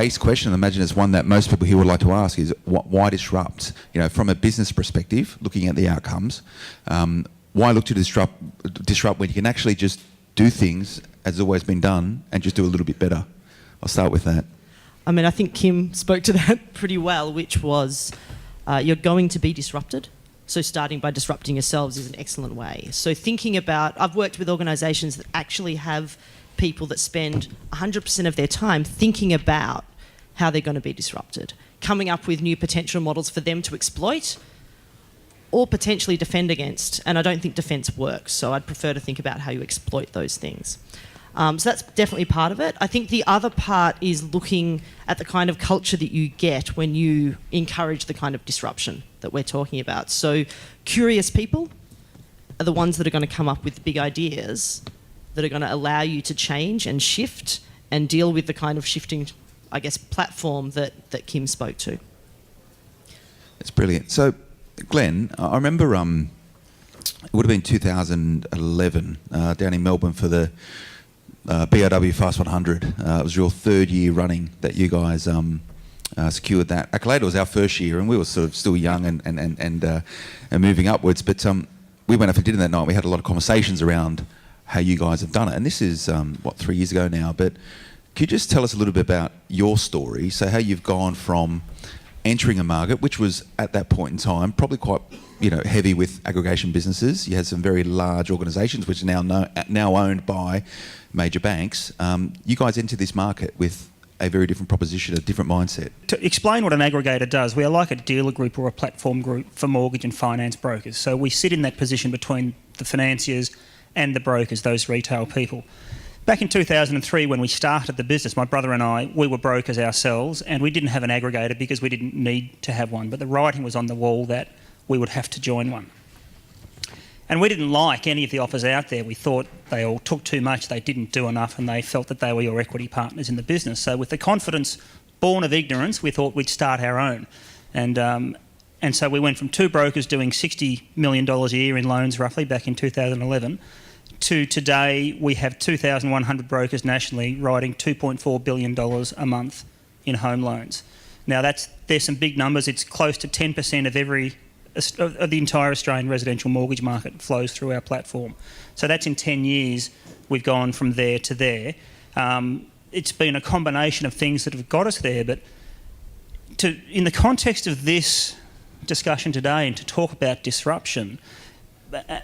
base question, I imagine it's one that most people here would like to ask, is why disrupt? From a business perspective, looking at the outcomes, why look to disrupt when you can actually just do things as always been done and just do a little bit better? I'll start with that. I think Kim spoke to that pretty well, which was you're going to be disrupted. So starting by disrupting yourselves is an excellent way. So thinking about, I've worked with organisations that actually have people that spend 100% of their time thinking about how they're going to be disrupted, coming up with new potential models for them to exploit or potentially defend against. And I don't think defence works, so I'd prefer to think about how you exploit those things. So that's definitely part of it. I think the other part is looking at the kind of culture that you get when you encourage the kind of disruption that we're talking about. So curious people are the ones that are going to come up with big ideas that are going to allow you to change and shift and deal with the kind of shifting, platform that Kim spoke to. That's brilliant. So, Glenn, I remember it would have been 2011 down in Melbourne for the BRW Fast 100. It was your third year running that you guys secured that accolade. It was our first year, and we were sort of still young and moving upwards. But we went up for dinner that night. We had a lot of conversations around how you guys have done it. And this is, 3 years ago now. But could you just tell us a little bit about your story? So how you've gone from entering a market, which was at that point in time probably quite heavy with aggregation businesses. You had some very large organisations which are now owned by major banks. You guys entered this market with a very different proposition, a different mindset. To explain what an aggregator does, we are like a dealer group or a platform group for mortgage and finance brokers. So we sit in that position between the financiers and the brokers, those retail people. Back in 2003, when we started the business, my brother and I, we were brokers ourselves, and we didn't have an aggregator because we didn't need to have one, but the writing was on the wall that we would have to join one. And we didn't like any of the offers out there. We thought they all took too much, they didn't do enough, and they felt that they were your equity partners in the business. So with the confidence born of ignorance, we thought we'd start our own. And so we went from 2 brokers doing $60 million a year in loans roughly back in 2011 to today we have 2,100 brokers nationally writing $2.4 billion a month in home loans. Now there's some big numbers. It's close to 10% of the entire Australian residential mortgage market flows through our platform. So that's in 10 years we've gone from there to there. It's been a combination of things that have got us there, but in the context of this discussion today and to talk about disruption,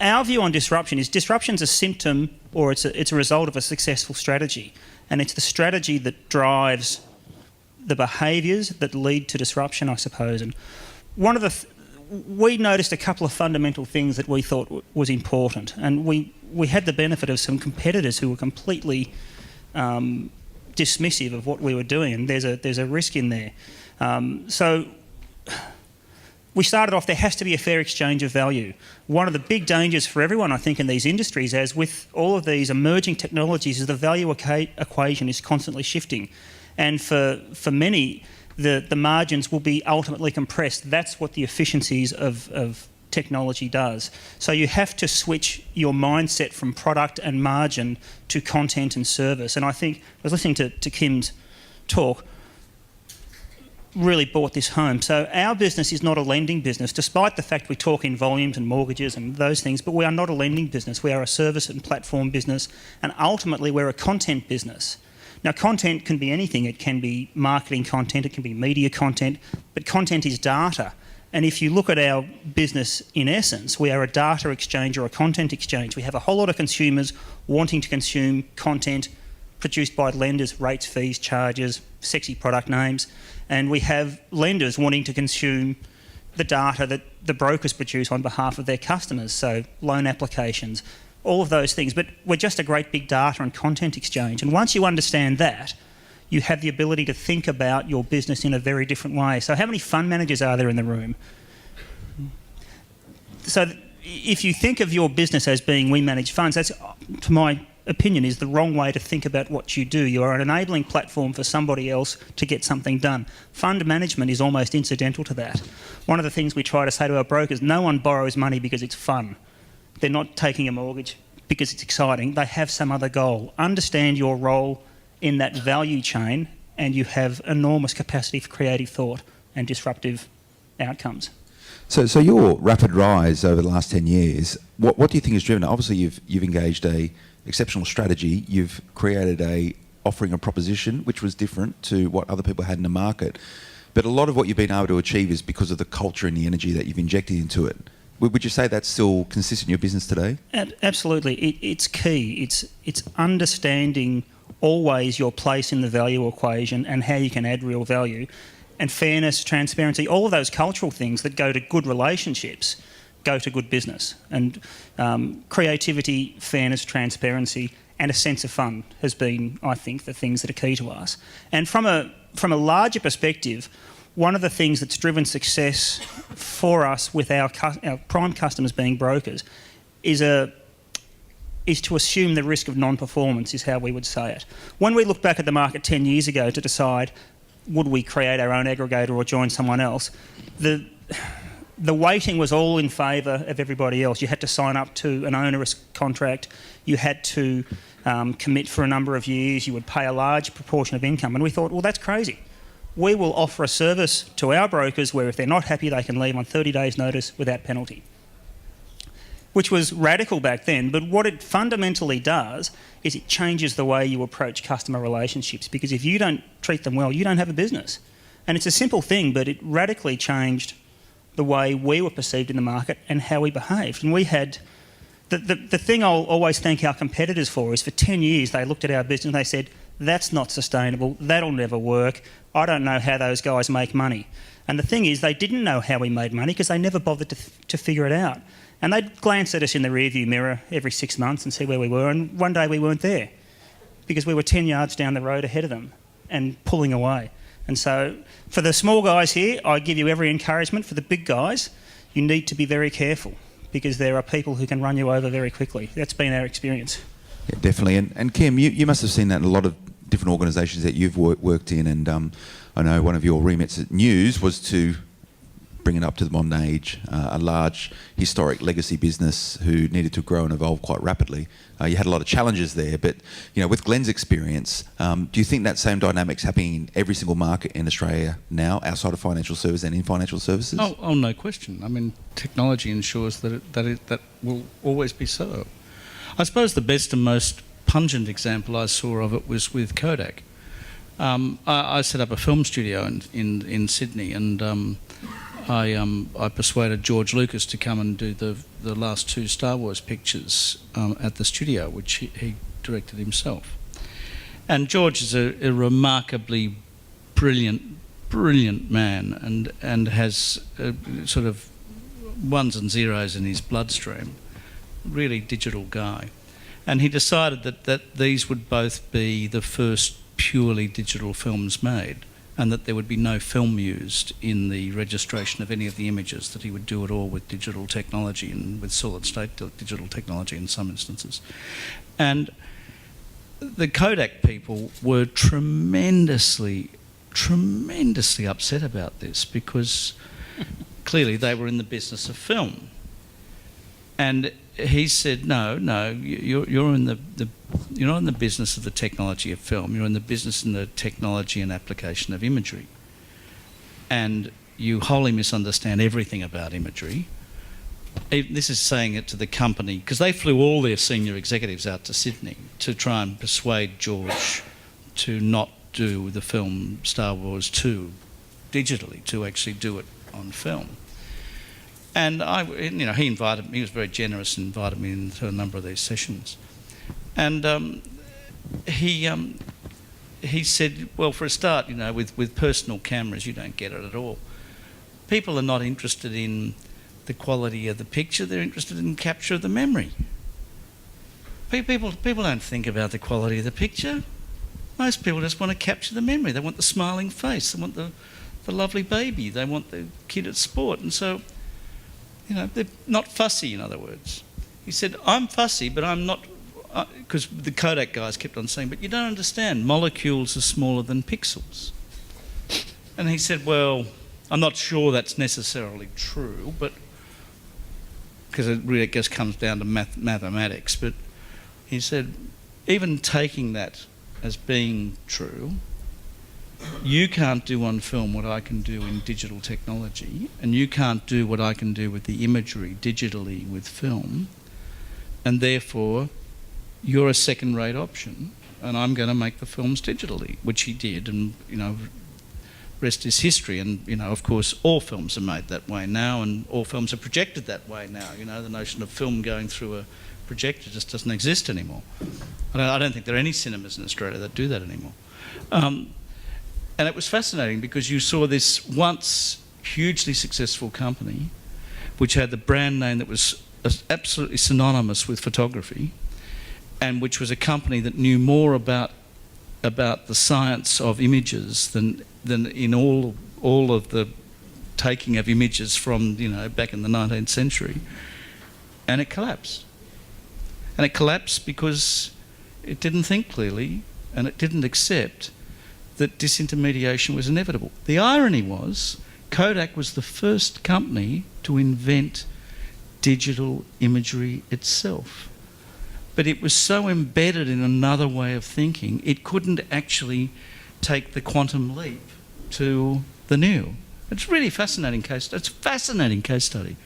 our view on disruption is disruption's a symptom or it's a result of a successful strategy, and it's the strategy that drives the behaviours that lead to disruption, I suppose. And one of we noticed a couple of fundamental things that we thought was important, and we had the benefit of some competitors who were completely dismissive of what we were doing, and there's a risk in there. So we started off, there has to be a fair exchange of value. One of the big dangers for everyone, I think, in these industries, as with all of these emerging technologies, is the value equation is constantly shifting. And for many, the margins will be ultimately compressed. That's what the efficiencies of technology does. So you have to switch your mindset from product and margin to content and service. And I think, I was listening to Kim's talk, really brought this home. So our business is not a lending business, despite the fact we talk in volumes and mortgages and those things, but we are not a lending business. We are a service and platform business, and ultimately we're a content business. Now, content can be anything. It can be marketing content, it can be media content, but content is data. And if you look at our business in essence, we are a data exchange or a content exchange. We have a whole lot of consumers wanting to consume content produced by lenders, rates, fees, charges, sexy product names, and we have lenders wanting to consume the data that the brokers produce on behalf of their customers, so loan applications, all of those things. But we're just a great big data and content exchange, and once you understand that, you have the ability to think about your business in a very different way. So how many fund managers are there in the room? So if you think of your business as being we manage funds, that's, to my opinion, is the wrong way to think about what you do. You are an enabling platform for somebody else to get something done. Fund management is almost incidental to that. One of the things we try to say to our brokers, no one borrows money because it's fun. They're not taking a mortgage because it's exciting. They have some other goal. Understand your role in that value chain and you have enormous capacity for creative thought and disruptive outcomes. So your rapid rise over the last 10 years, what do you think has driven it? Obviously, you've engaged a exceptional strategy. You've created a offering a proposition which was different to what other people had in the market. But a lot of what you've been able to achieve is because of the culture and the energy that you've injected into it. Would you say that's still consistent in your business today? Absolutely. It's key. It's understanding always your place in the value equation and how you can add real value. And fairness, transparency, all of those cultural things that go to good relationships go to good business. And creativity, fairness, transparency and a sense of fun has been, I think, the things that are key to us. And from a larger perspective, one of the things that's driven success for us with our prime customers being brokers is to assume the risk of non-performance, is how we would say it. When we look back at the market 10 years ago to decide would we create our own aggregator or join someone else, the weighting was all in favour of everybody else. You had to sign up to an onerous contract, you had to commit for a number of years, you would pay a large proportion of income, and we thought, well, that's crazy. We will offer a service to our brokers where if they're not happy they can leave on 30 days notice without penalty. Which was radical back then, but what it fundamentally does is it changes the way you approach customer relationships, because if you don't treat them well, you don't have a business. And it's a simple thing, but it radically changed the way we were perceived in the market and how we behaved. And we had... The thing I'll always thank our competitors for is for 10 years they looked at our business and they said, that's not sustainable, that'll never work, I don't know how those guys make money. And the thing is, they didn't know how we made money because they never bothered to figure it out. And they'd glance at us in the rearview mirror every 6 months and see where we were, and one day we weren't there because we were 10 yards down the road ahead of them and pulling away. And so for the small guys here, I give you every encouragement. For the big guys, you need to be very careful because there are people who can run you over very quickly. That's been our experience. Yeah, definitely. And Kim, you must have seen that in a lot of different organisations that you've worked in, and I know one of your remits at News was to bring it up to the modern age, a large historic legacy business who needed to grow and evolve quite rapidly. You had a lot of challenges there, but with Glenn's experience, do you think that same dynamic's happening in every single market in Australia now, outside of financial services and in financial services? Oh, no question. I mean, technology ensures that will always be so. I suppose the best and most pungent example I saw of it was with Kodak. I set up a film studio in Sydney, and I persuaded George Lucas to come and do the last 2 Star Wars pictures at the studio, which he directed himself. And George is a remarkably brilliant man, and has sort of ones and zeros in his bloodstream. Really digital guy. And he decided that these would both be the first purely digital films made, and that there would be no film used in the registration of any of the images, that he would do it all with digital technology and with solid state digital technology in some instances. And the Kodak people were tremendously upset about this, because clearly they were in the business of film. And he said, no, you're in you're not in the business of the technology of film. You're in the business in the technology and application of imagery. And you wholly misunderstand everything about imagery. This is saying it to the company, because they flew all their senior executives out to Sydney to try and persuade George to not do the film Star Wars 2 digitally, to actually do it on film. And he invited me. He was very generous and invited me into a number of these sessions. And he said, well, for a start, with personal cameras, you don't get it at all. People are not interested in the quality of the picture; they're interested in capture of the memory. People don't think about the quality of the picture. Most people just want to capture the memory. They want the smiling face. They want the lovely baby. They want the kid at sport, and so. They're not fussy, in other words. He said, I'm fussy, but I'm not... Because the Kodak guys kept on saying, but you don't understand, molecules are smaller than pixels. And he said, well, I'm not sure that's necessarily true, but... Because it really just comes down to mathematics. But he said, even taking that as being true, you can't do on film what I can do in digital technology, and you can't do what I can do with the imagery digitally with film, and therefore you're a second-rate option, and I'm going to make the films digitally, which he did, and, you know, rest is history. And, you know, of course, all films are made that way now, and all films are projected that way now. You know, the notion of film going through a projector just doesn't exist anymore. I don't think there are any cinemas in Australia that do that anymore. And it was fascinating because you saw this once hugely successful company, which had the brand name that was absolutely synonymous with photography, and which was a company that knew more about the science of images than in all of the taking of images from, you know, back in the 19th century. And it collapsed. And it collapsed because it didn't think clearly, and it didn't accept that disintermediation was inevitable. The irony was, Kodak was the first company to invent digital imagery itself. But it was so embedded in another way of thinking, it couldn't actually take the quantum leap to the new. It's really fascinating case. It's a fascinating case study.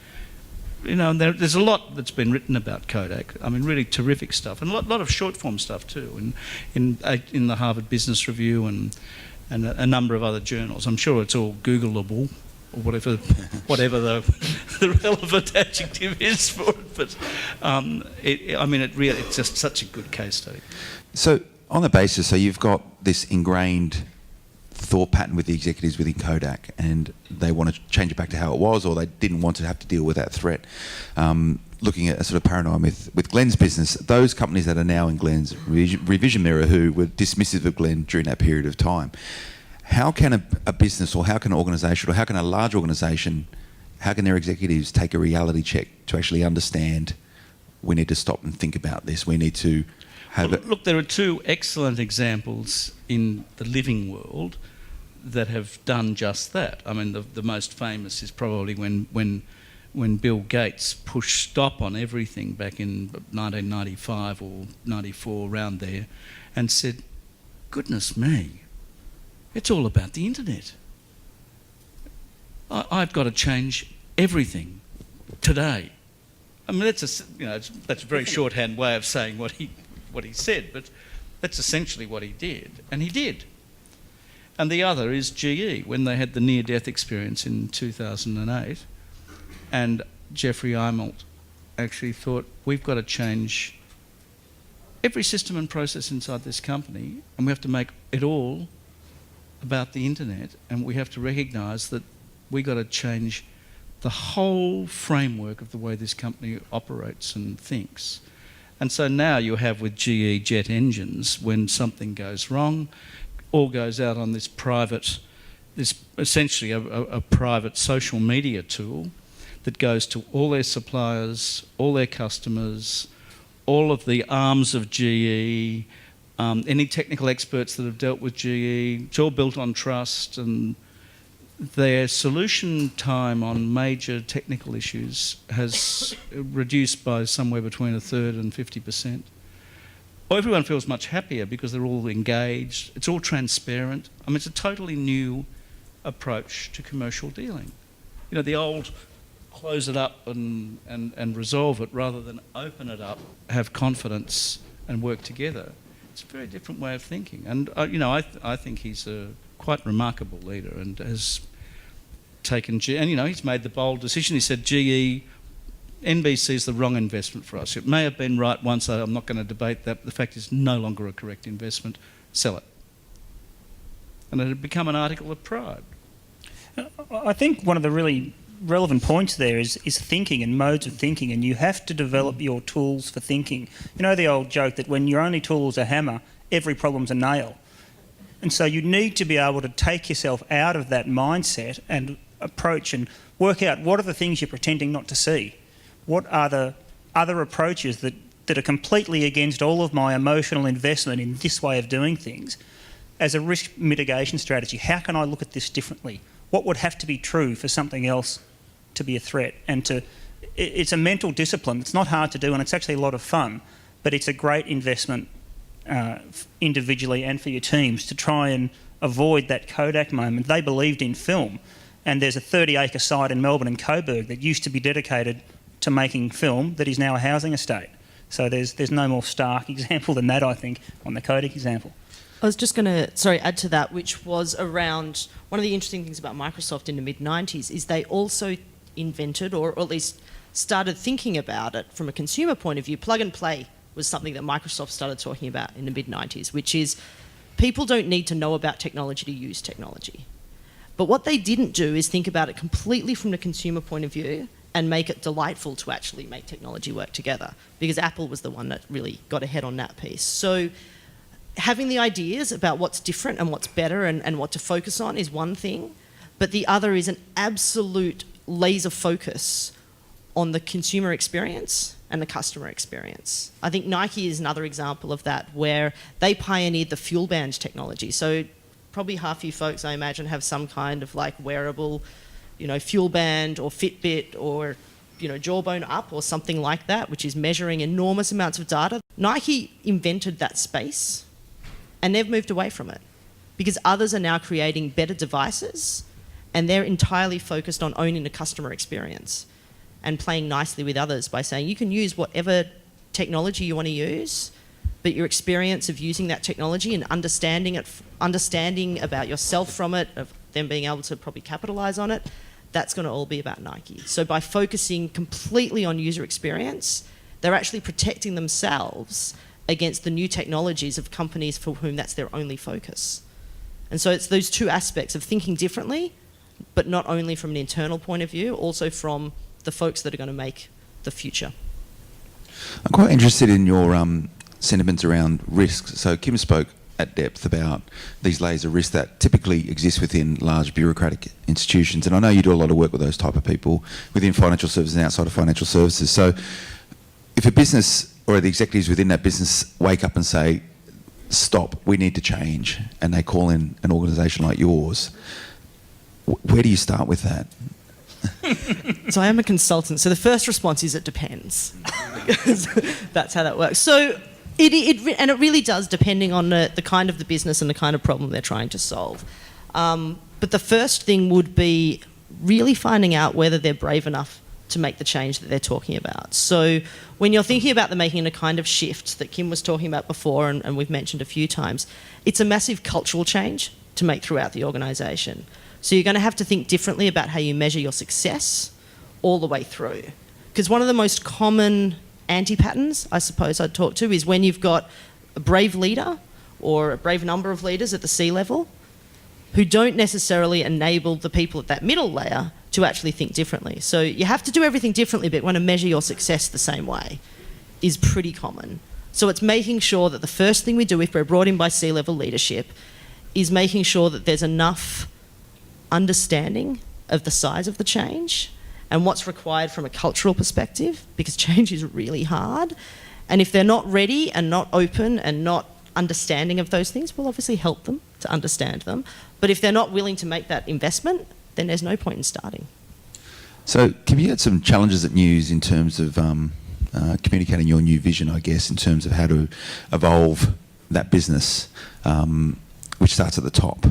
You know, and there's a lot that's been written about Kodak. I mean, really terrific stuff, and a lot of short form stuff too, in the Harvard Business Review and a number of other journals. I'm sure it's all Googleable, or whatever the relevant adjective is for it. But it's just such a good case study. So on the basis, so you've got this ingrained thought pattern with the executives within Kodak, and they want to change it back to how it was, or they didn't want to have to deal with that threat. Looking at a sort of paradigm with Glenn's business, those companies that are now in Glenn's revision mirror who were dismissive of Glenn during that period of time, how can a business, or how can an organisation, or how can a large organisation, how can their executives take a reality check to actually understand, we need to stop and think about this, we need to have Look, there are two excellent examples in the living world that have done just that. I mean, the most famous is probably when Bill Gates pushed stop on everything back in 1995 or 94, around there, and said, goodness me, it's all about the internet. I've got to change everything today. I mean, that's a very shorthand way of saying what he said, but that's essentially what he did, and he did. And the other is GE, when they had the near-death experience in 2008, and Jeffrey Immelt actually thought, we've got to change every system and process inside this company, and we have to make it all about the internet, and we have to recognise that we've got to change the whole framework of the way this company operates and thinks. And so now you have with GE jet engines, when something goes wrong, all goes out on this essentially a private social media tool that goes to all their suppliers, all their customers, all of the arms of GE, any technical experts that have dealt with GE. It's all built on trust, and their solution time on major technical issues has reduced by somewhere between 1/3 and 50%. Well, everyone feels much happier because they're all engaged. It's all transparent. I mean, it's a totally new approach to commercial dealing. You know, the old close it up and resolve it rather than open it up, have confidence and work together. It's a very different way of thinking. And, I think he's a quite remarkable leader, and has taken he's made the bold decision. He said, NBC is the wrong investment for us. It may have been right once, I'm not going to debate that, but the fact is no longer a correct investment. Sell it. And it had become an article of pride. I think one of the really relevant points there is thinking and modes of thinking, and you have to develop your tools for thinking. You know the old joke that when your only tool is a hammer, every problem's a nail. And so you need to be able to take yourself out of that mindset and approach and work out what are the things you're pretending not to see. What are the other approaches that are completely against all of my emotional investment in this way of doing things as a risk mitigation strategy? How can I look at this differently? What would have to be true for something else to be a threat? And it's a mental discipline. It's not hard to do, and it's actually a lot of fun, but it's a great investment individually and for your teams to try and avoid that Kodak moment. They believed in film, and there's a 30-acre site in Melbourne and Coburg that used to be dedicated to making film that is now a housing estate. So there's no more stark example than that, I think, on the Kodak example. I was just going to, add to that, which was around one of the interesting things about Microsoft in the mid-90s is they also invented, or at least started thinking about it from a consumer point of view. Plug and play was something that Microsoft started talking about in the mid-90s, which is people don't need to know about technology to use technology. But what they didn't do is think about it completely from the consumer point of view and make it delightful to actually make technology work together, because Apple was the one that really got ahead on that piece. So having the ideas about what's different and what's better and what to focus on is one thing, but the other is an absolute laser focus on the consumer experience and the customer experience. I think Nike is another example of that, where they pioneered the fuel band technology. So probably half you folks, I imagine, have some kind of like wearable, fuel band or Fitbit or, Jawbone Up or something like that, which is measuring enormous amounts of data. Nike invented that space and they've moved away from it because others are now creating better devices and they're entirely focused on owning the customer experience and playing nicely with others by saying you can use whatever technology you want to use, but your experience of using that technology and understanding about yourself from it, of them being able to probably capitalize on it, that's going to all be about Nike. So by focusing completely on user experience, they're actually protecting themselves against the new technologies of companies for whom that's their only focus. And so it's those two aspects of thinking differently, but not only from an internal point of view, also from the folks that are going to make the future. I'm quite interested in your sentiments around risks. So Kim spoke at depth about these layers of risk that typically exist within large bureaucratic institutions. And I know you do a lot of work with those type of people within financial services and outside of financial services. So if a business or the executives within that business wake up and say, stop, we need to change, and they call in an organisation like yours, where do you start with that? So I am a consultant. So the first response is it depends. Because that's how that works. So it really does, depending on the kind of the business and the kind of problem they're trying to solve. But the first thing would be really finding out whether they're brave enough to make the change that they're talking about. So when you're thinking about making a kind of shift that Kim was talking about before and we've mentioned a few times, it's a massive cultural change to make throughout the organisation. So you're going to have to think differently about how you measure your success all the way through. Because one of the most common anti-patterns, I suppose I'd talk to, is when you've got a brave leader or a brave number of leaders at the C-level who don't necessarily enable the people at that middle layer to actually think differently. So you have to do everything differently, but want to measure your success the same way is pretty common. So it's making sure that the first thing we do if we're brought in by C-level leadership is making sure that there's enough understanding of the size of the change and what's required from a cultural perspective, because change is really hard. And if they're not ready and not open and not understanding of those things, we'll obviously help them to understand them. But if they're not willing to make that investment, then there's no point in starting. So Kim, you had some challenges at News in terms of communicating your new vision, I guess, in terms of how to evolve that business, which starts at the top.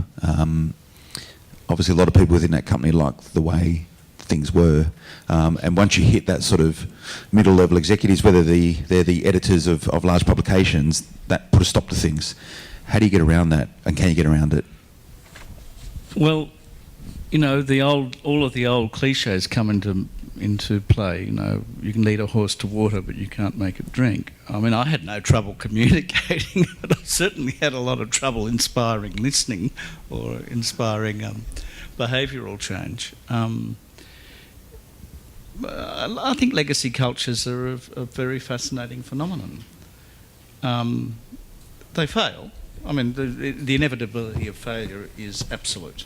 Obviously, a lot of people within that company like the way things were. And once you hit that sort of middle-level executives, whether they're the editors of large publications, that put a stop to things. How do you get around that, and can you get around it? Well, all of the old cliches come into play. You can lead a horse to water, but you can't make it drink. I mean, I had no trouble communicating, but I certainly had a lot of trouble inspiring listening or inspiring behavioural change. I think legacy cultures are a very fascinating phenomenon. They fail. I mean, the inevitability of failure is absolute.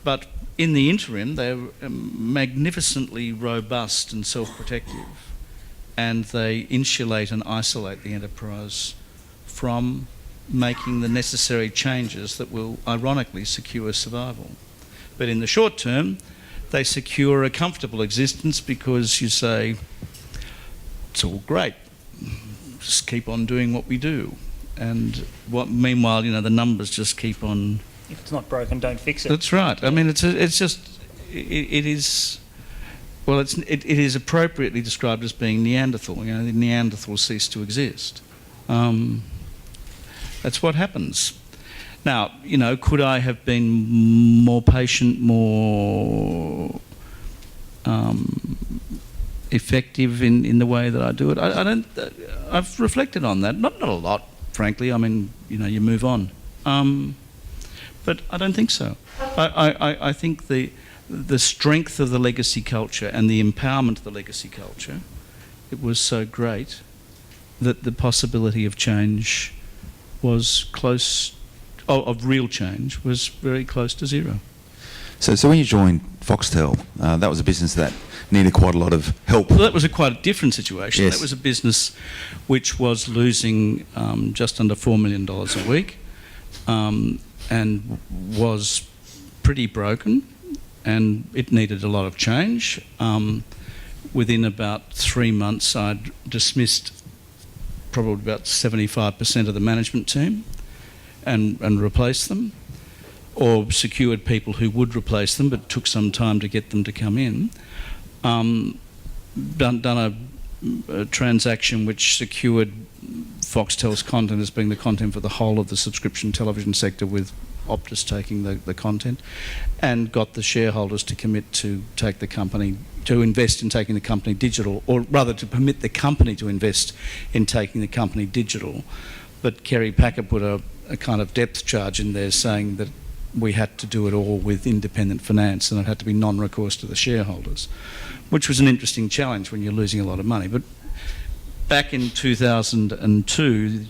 But in the interim, they're magnificently robust and self-protective, and they insulate and isolate the enterprise from making the necessary changes that will ironically secure survival. But in the short term, they secure a comfortable existence because you say, it's all great, just keep on doing what we do. And meanwhile, the numbers just keep on if it's not broken, don't fix it. That's right. I mean, it is. Well, it is appropriately described as being Neanderthal. You know, the Neanderthals ceased to exist. That's what happens. Now, you know, could I have been more patient, more effective in the way that I do it? I don't. I've reflected on that. Not a lot, frankly. I mean, you know, you move on. But I don't think so. I think the strength of the legacy culture and the empowerment of the legacy culture, it was so great that the possibility of change was close, of real change, was very close to zero. So when you joined Foxtel, that was a business that needed quite a lot of help. Well, that was quite a different situation. Yes. That was a business which was losing just under $4 million a week and was pretty broken, and it needed a lot of change. Within about 3 months, I'd dismissed probably about 75% of the management team and replaced them, or secured people who would replace them, but it took some time to get them to come in. Done a transaction which secured Foxtel's content as being the content for the whole of the subscription television sector, with Optus taking the content, and got the shareholders to commit to take the company, to invest in taking the company digital, or rather to permit the company to invest in taking the company digital. But Kerry Packer put a kind of depth charge in there saying that we had to do it all with independent finance and it had to be non-recourse to the shareholders, which was an interesting challenge when you're losing a lot of money. But back in 2002,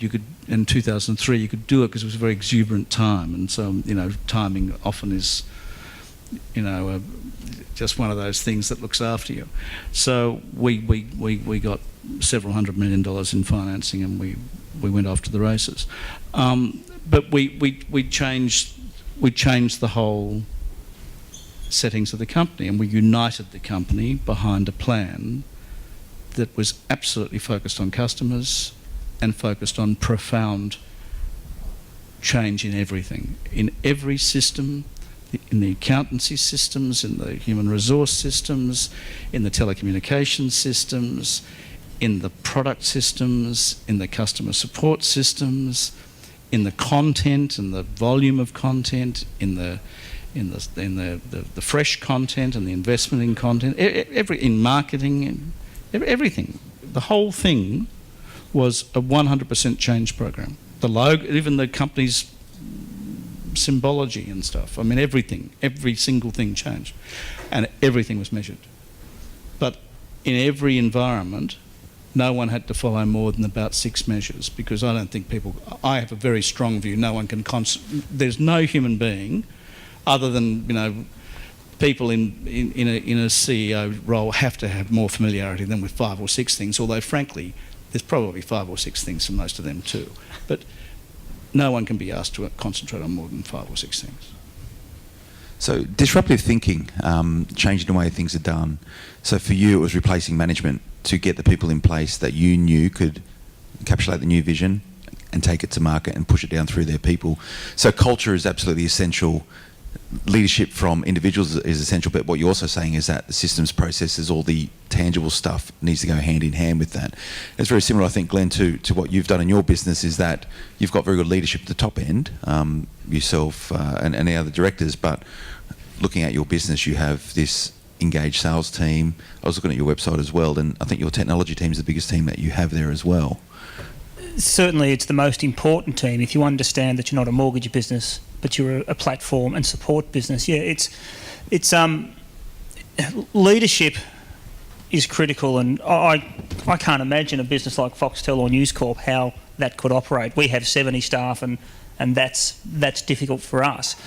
in 2003, you could do it because it was a very exuberant time, and so, you know, timing often is, you know, just one of those things that looks after you. So we got several $100 million in financing, and we went off to the races. But we changed the whole settings of the company, and we united the company behind a plan that was absolutely focused on customers and focused on profound change in everything, in every system, in the accountancy systems, in the human resource systems, in the telecommunications systems, in the product systems, in the customer support systems, in the content and the volume of content, in the fresh content and the investment in content, in marketing, everything. The whole thing was a 100% change program. The logo, even the company's symbology and stuff. I mean, everything, every single thing changed, and everything was measured. But in every environment, no one had to follow more than about 6 measures, because I don't think people. I have a very strong view. No one can. There's no human being, other than, you know, people in a CEO role have to have more familiarity than with 5 or 6 things. Although, frankly, there's probably 5 or 6 things for most of them too. But no one can be asked to concentrate on more than 5 or 6 things. So disruptive thinking, changing the way things are done. So for you, it was replacing management to get the people in place that you knew could encapsulate the new vision and take it to market and push it down through their people. So culture is absolutely essential. Leadership from individuals is essential, but what you're also saying is that the systems, processes, all the tangible stuff needs to go hand in hand with that. It's very similar, I think, Glenn, to what you've done in your business, is that you've got very good leadership at the top end, yourself and the other directors, but looking at your business, you have this engaged sales team. I was looking at your website as well, and I think your technology team is the biggest team that you have there as well. Certainly it's the most important team. If you understand that you're not a mortgage business, but you're a platform and support business, yeah, it's leadership is critical, and I can't imagine a business like Foxtel or News Corp how that could operate. We have 70 staff, and that's difficult for us.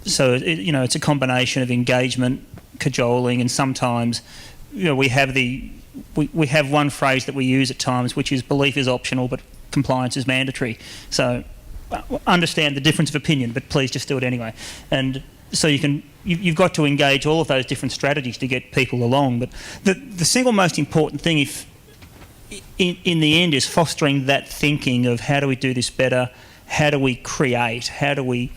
So it's a combination of engagement, cajoling, and sometimes, you know, we have one phrase that we use at times, which is belief is optional, but compliance is mandatory. So understand the difference of opinion, but please just do it anyway. And so you've got to engage all of those different strategies to get people along. But the single most important thing, if in the end, is fostering that thinking of how do we do this better, how do we create, how do we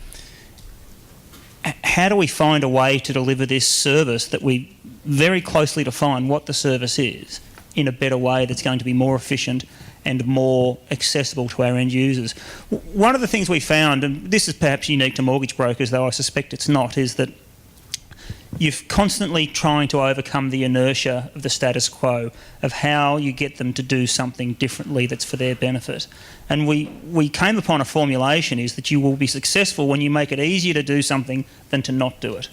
find a way to deliver this service that we very closely define what the service is in a better way that's going to be more efficient and more accessible to our end users. One of the things we found, and this is perhaps unique to mortgage brokers, though I suspect it's not, is that you're constantly trying to overcome the inertia of the status quo of how you get them to do something differently that's for their benefit. And we came upon a formulation is that you will be successful when you make it easier to do something than to not do it.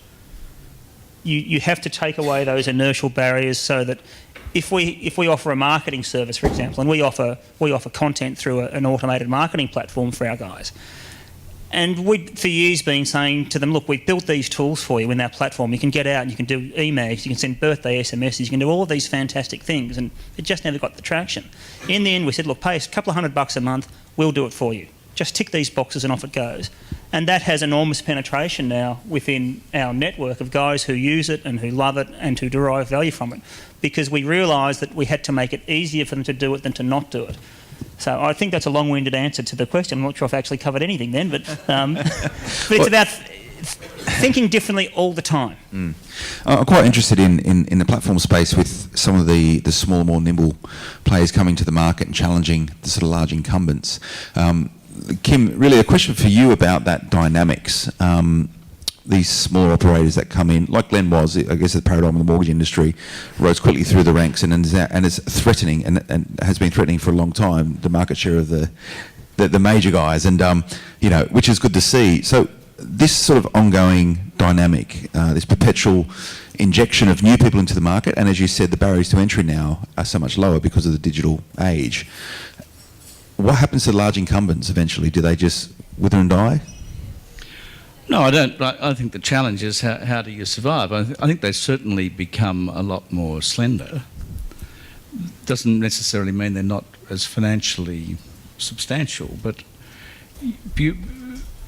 You have to take away those inertial barriers so that if we offer a marketing service, for example, and we offer content through an automated marketing platform for our guys, and we'd for years been saying to them, look, we've built these tools for you in our platform. You can get out and you can do emails, you can send birthday SMSs, you can do all of these fantastic things, and it just never got the traction. In the end, we said, look, pay us a couple of $100 a month, we'll do it for you. Just tick these boxes and off it goes. And that has enormous penetration now within our network of guys who use it and who love it and who derive value from it, because we realised that we had to make it easier for them to do it than to not do it. So I think that's a long-winded answer to the question. I'm not sure if I actually covered anything then, but it's about thinking differently all the time. I'm quite interested in the platform space with some of the smaller, more nimble players coming to the market and challenging the sort of large incumbents. Kim, really a question for you about that dynamics. These small operators that come in, like Glenn was, I guess the paradigm of the mortgage industry, rose quickly through the ranks and is threatening and has been threatening for a long time the market share of the major guys, and which is good to see. So this sort of ongoing dynamic, this perpetual injection of new people into the market, and as you said, the barriers to entry now are so much lower because of the digital age. What happens to large incumbents eventually? Do they just wither and die? No, I don't. I think the challenge is how do you survive? I think they certainly become a lot more slender. Doesn't necessarily mean they're not as financially substantial, but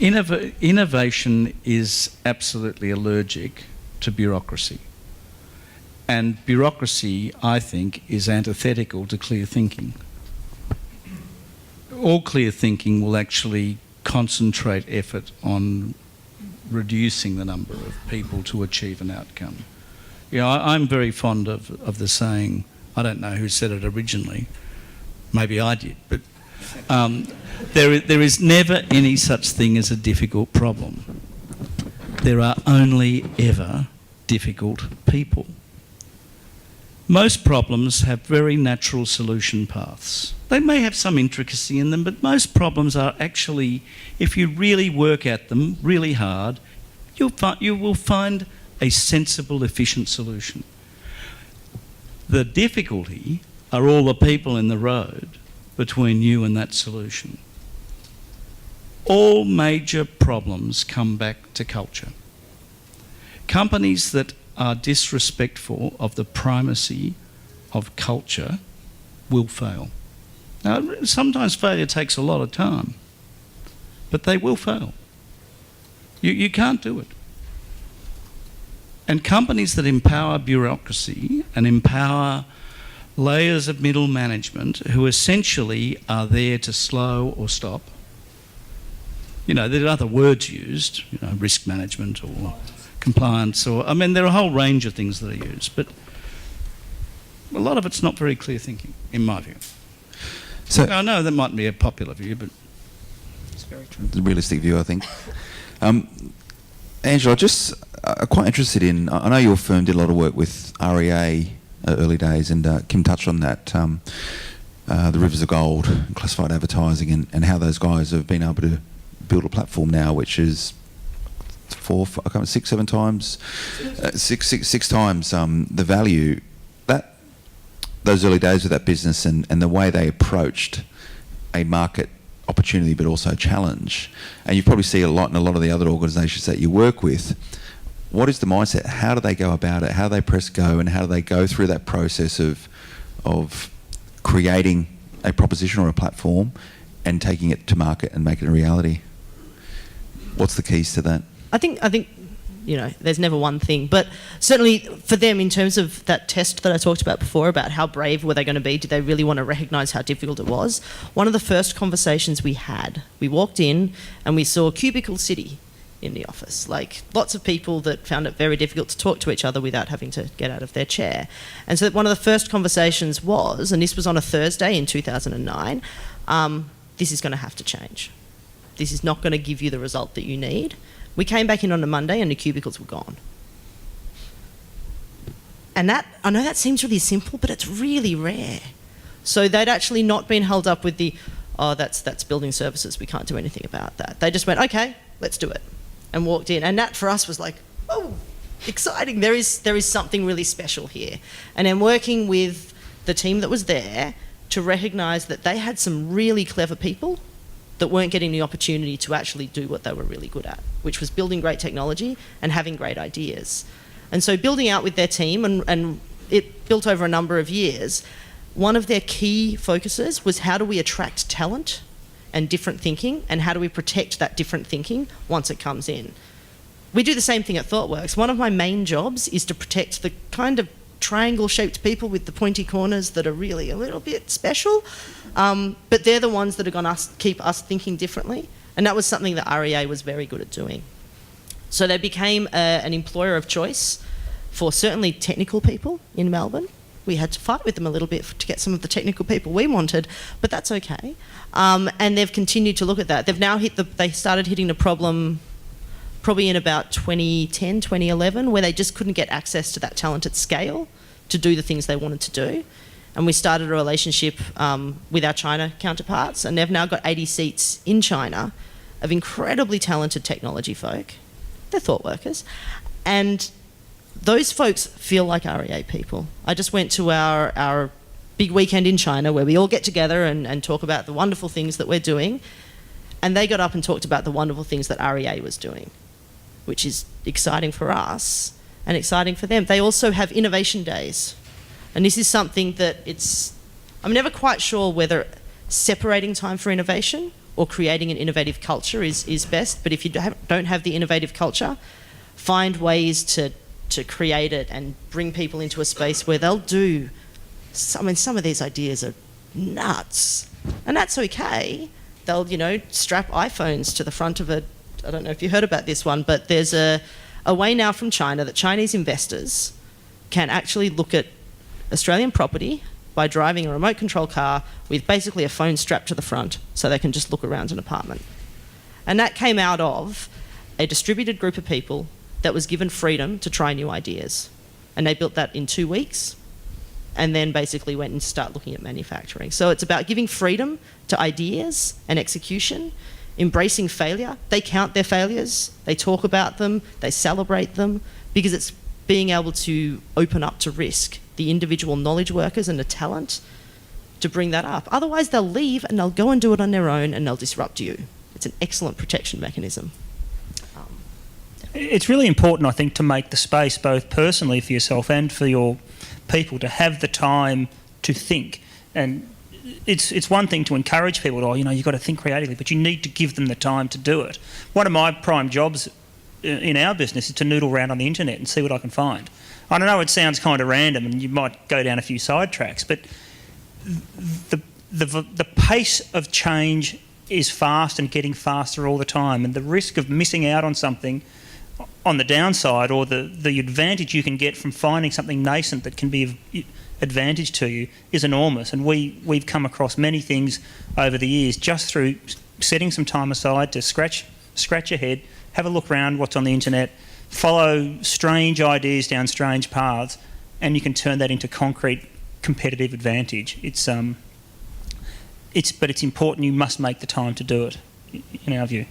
innovation is absolutely allergic to bureaucracy. And bureaucracy, I think, is antithetical to clear thinking. All clear thinking will actually concentrate effort on reducing the number of people to achieve an outcome. I'm very fond of the saying, I don't know who said it originally, maybe I did, but there is never any such thing as a difficult problem. There are only ever difficult people. Most problems have very natural solution paths. They may have some intricacy in them, but most problems are actually, if you really work at them really hard, you will find a sensible, efficient solution. The difficulty are all the people in the road between you and that solution. All major problems come back to culture. Companies that are disrespectful of the primacy of culture will fail. Now, sometimes failure takes a lot of time, but they will fail. You can't do it. And companies that empower bureaucracy and empower layers of middle management who essentially are there to slow or stop. There are other words used, risk management or compliance, or there are a whole range of things that are used, but a lot of it's not very clear thinking, in my view. So I know that might be a popular view, but it's very true. It's a realistic view, I think. Angela, just quite interested in, I know your firm did a lot of work with REA early days, and Kim touched on that, the Rivers of Gold, classified advertising, and how those guys have been able to build a platform now which is six times the value. Those early days of that business and the way they approached a market opportunity but also challenge, and you probably see a lot in a lot of the other organisations that you work with. What is the mindset? How do they go about it? How do they press go, and how do they go through that process of creating a proposition or a platform and taking it to market and making it a reality? What's the keys to that? I think there's never one thing. But certainly for them, in terms of that test that I talked about before, about how brave were they going to be, did they really want to recognise how difficult it was? One of the first conversations we had, we walked in and we saw Cubicle City in the office. Like, lots of people that found it very difficult to talk to each other without having to get out of their chair. And so one of the first conversations was, and this was on a Thursday in 2009, this is going to have to change. This is not going to give you the result that you need. We came back in on a Monday and the cubicles were gone. And that, I know that seems really simple, but it's really rare. So they'd actually not been held up with the, oh, that's building services, we can't do anything about that. They just went, okay, let's do it, and walked in. And that for us was like, oh, exciting. There is something really special here. And then working with the team that was there to recognise that they had some really clever people that weren't getting the opportunity to actually do what they were really good at, which was building great technology and having great ideas. And so building out with their team, and it built over a number of years, one of their key focuses was how do we attract talent and different thinking, and how do we protect that different thinking once it comes in. We do the same thing at ThoughtWorks. One of my main jobs is to protect the kind of triangle-shaped people with the pointy corners that are really a little bit special, but they're the ones that are going to keep us thinking differently, and that was something that REA was very good at doing. So they became an employer of choice for certainly technical people in Melbourne. We had to fight with them a little bit to get some of the technical people we wanted, but that's okay. And they've continued to look at that. They've now they started hitting the problem probably in about 2010, 2011, where they just couldn't get access to that talent at scale to do the things they wanted to do. And we started a relationship with our China counterparts, and they've now got 80 seats in China of incredibly talented technology folk. They're thought workers. And those folks feel like REA people. I just went to our big weekend in China where we all get together and talk about the wonderful things that we're doing, and they got up and talked about the wonderful things that REA was doing, which is exciting for us and exciting for them. They also have innovation days. And this is something that I'm never quite sure whether separating time for innovation or creating an innovative culture is best, but if you don't have the innovative culture, find ways to create it and bring people into a space where they'll do, some of these ideas are nuts, and that's okay. They'll, strap iPhones to the front of I don't know if you heard about this one, but there's a way now from China that Chinese investors can actually look at Australian property by driving a remote control car with basically a phone strapped to the front, so they can just look around an apartment. And that came out of a distributed group of people that was given freedom to try new ideas. And they built that in 2 weeks, and then basically went and start looking at manufacturing. So it's about giving freedom to ideas and execution, embracing failure. They count their failures, they talk about them, they celebrate them, because it's being able to open up to risk the individual knowledge workers and the talent to bring that up. Otherwise they'll leave and they'll go and do it on their own and they'll disrupt you. It's an excellent protection mechanism. It's really important, I think, to make the space both personally for yourself and for your people to have the time to think. And it's one thing to encourage people to, you've got to think creatively, but you need to give them the time to do it. One of my prime jobs in our business is to noodle around on the internet and see what I can find. I don't know, it sounds kind of random and you might go down a few side tracks, but the pace of change is fast and getting faster all the time, and the risk of missing out on something on the downside, or the advantage you can get from finding something nascent that can be of advantage to you, is enormous. And we've come across many things over the years just through setting some time aside to scratch your head, have a look around what's on the internet, follow strange ideas down strange paths, and you can turn that into concrete competitive advantage. But it's important. You must make the time to do it, in our view.